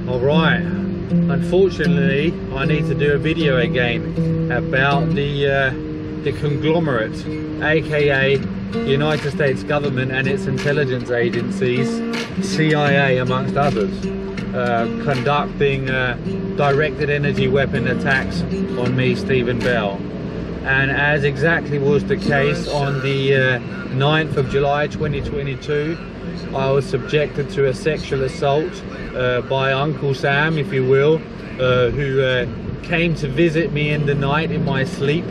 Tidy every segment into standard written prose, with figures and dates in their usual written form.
Alright, unfortunately I need to do a video again about the conglomerate, aka United States government and its intelligence agencies, CIA amongst others, conducting directed energy weapon attacks on me, Stephen Bell. And as exactly was the case on the 9th of July 2022, I was subjected to a sexual assault by Uncle Sam, if you will, who came to visit me in the night in my sleep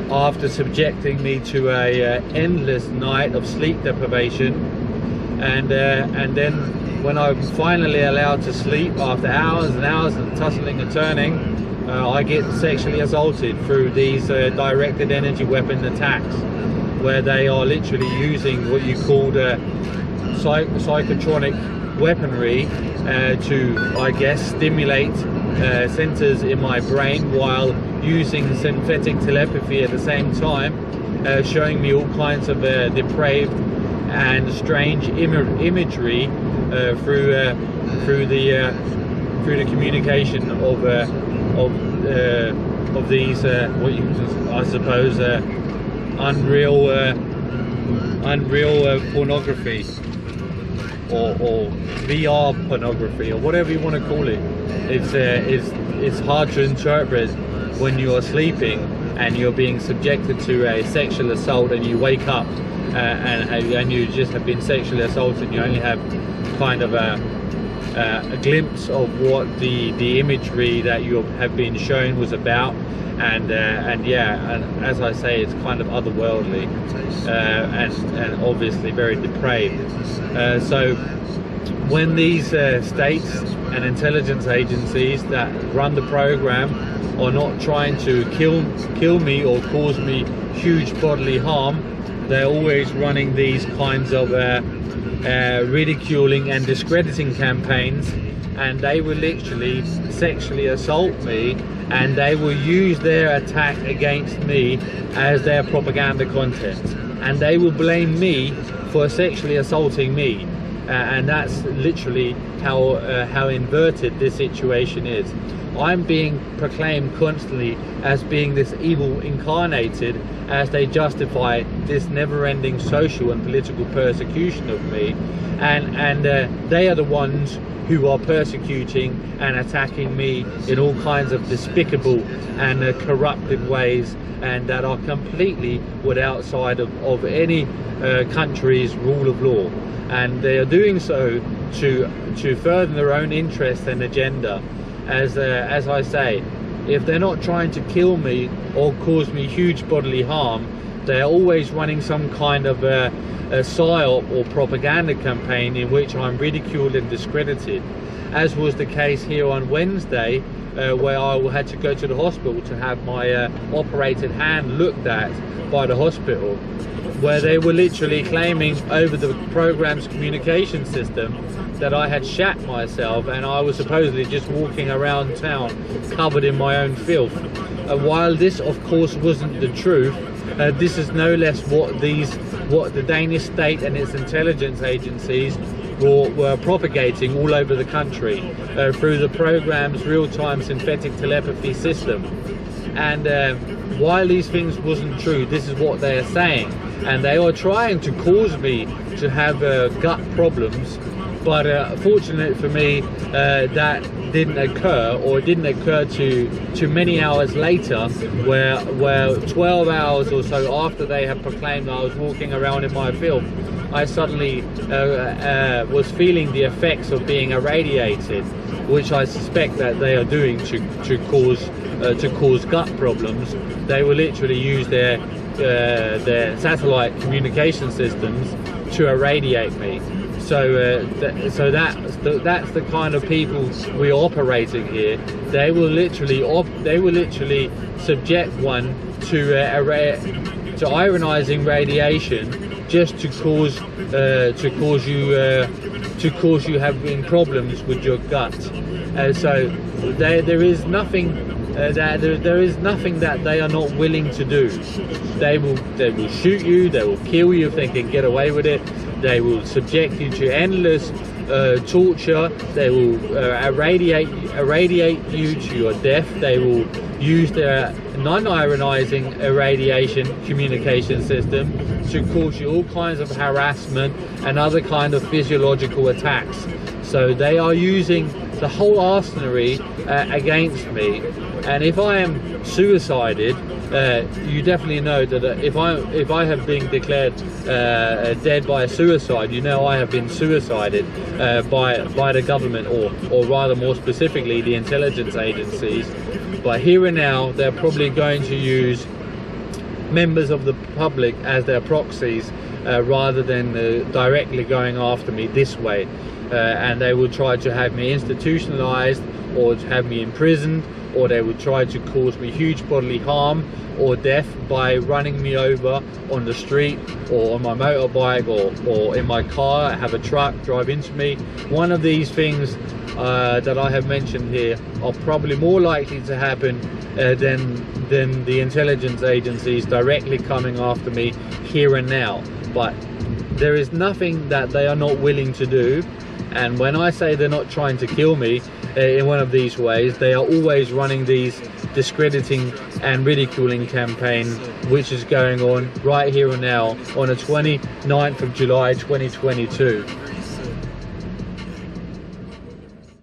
after subjecting me to a endless night of sleep deprivation. And then when I'm finally allowed to sleep after hours and hours of tussling and turning, I get sexually assaulted through these directed energy weapon attacks, where they are literally using what you call psychotropic weaponry to, I guess, stimulate centers in my brain while using synthetic telepathy at the same time, showing me all kinds of depraved and strange imagery through the communication of these what you, I suppose, unreal pornography, or VR pornography, or whatever you want to call it. It's hard to interpret when you are sleeping and you're being subjected to a sexual assault, and you wake up and you just have been sexually assaulted. You only have kind of a glimpse of what the imagery that you have been shown was about, and yeah, and as I say, it's kind of otherworldly and obviously very depraved. So when these states and intelligence agencies that run the program are not trying to kill me or cause me huge bodily harm, they're always running these kinds of ridiculing and discrediting campaigns, and they will literally sexually assault me, and they will use their attack against me as their propaganda content, and they will blame me for sexually assaulting me, and that's literally how inverted this situation is. I'm being proclaimed constantly as being this evil incarnated, as they justify this never-ending social and political persecution of me, and they are the ones who are persecuting and attacking me in all kinds of despicable and corrupted ways, and that are completely outside of any country's rule of law, and they are doing so to further their own interest and agenda. As I say, if they're not trying to kill me or cause me huge bodily harm, they're always running some kind of a psyop or propaganda campaign in which I'm ridiculed and discredited, as was the case here on Wednesday, where I had to go to the hospital to have my operated hand looked at by the hospital, where they were literally claiming over the program's communication system that I had shat myself, and I was supposedly just walking around town covered in my own filth. While this of course wasn't the truth, this is no less what the Danish state and its intelligence agencies were propagating all over the country through the program's real-time synthetic telepathy system. And while these things wasn't true, this is what they are saying, and they are trying to cause me to have gut problems. But fortunately for me, that didn't occur, or it didn't occur to many hours later, where 12 hours or so after they had proclaimed I was walking around in my filth, I suddenly was feeling the effects of being irradiated, which I suspect that they are doing to cause gut problems. They will literally use their satellite communication systems to irradiate me. So that's the kind of people we're operating here. They will literally subject one to ionizing radiation just to cause you having problems with your gut. So there is nothing there is nothing that they are not willing to do. They will shoot you, they will kill you if they can get away with it. They will subject you to endless torture. They will irradiate you to your death. They will use their non-ionizing irradiation communication system to cause you all kinds of harassment and other kind of physiological attacks. So they are using the whole arsenal against me. And if I am suicided, you definitely know that if I have been declared dead by a suicide, you know I have been suicided by the government, or rather more specifically the intelligence agencies. But here and now they're probably going to use members of the public as their proxies rather than directly going after me this way. And they will try to have me institutionalized, or have me imprisoned, or they would try to cause me huge bodily harm or death by running me over on the street, or on my motorbike, or in my car, have a truck drive into me. One of these things that I have mentioned here are probably more likely to happen than the intelligence agencies directly coming after me here and now. But there is nothing that they are not willing to do. And when I say they're not trying to kill me in one of these ways, they are always running these discrediting and ridiculing campaigns, which is going on right here and now on the 29th of July 2022.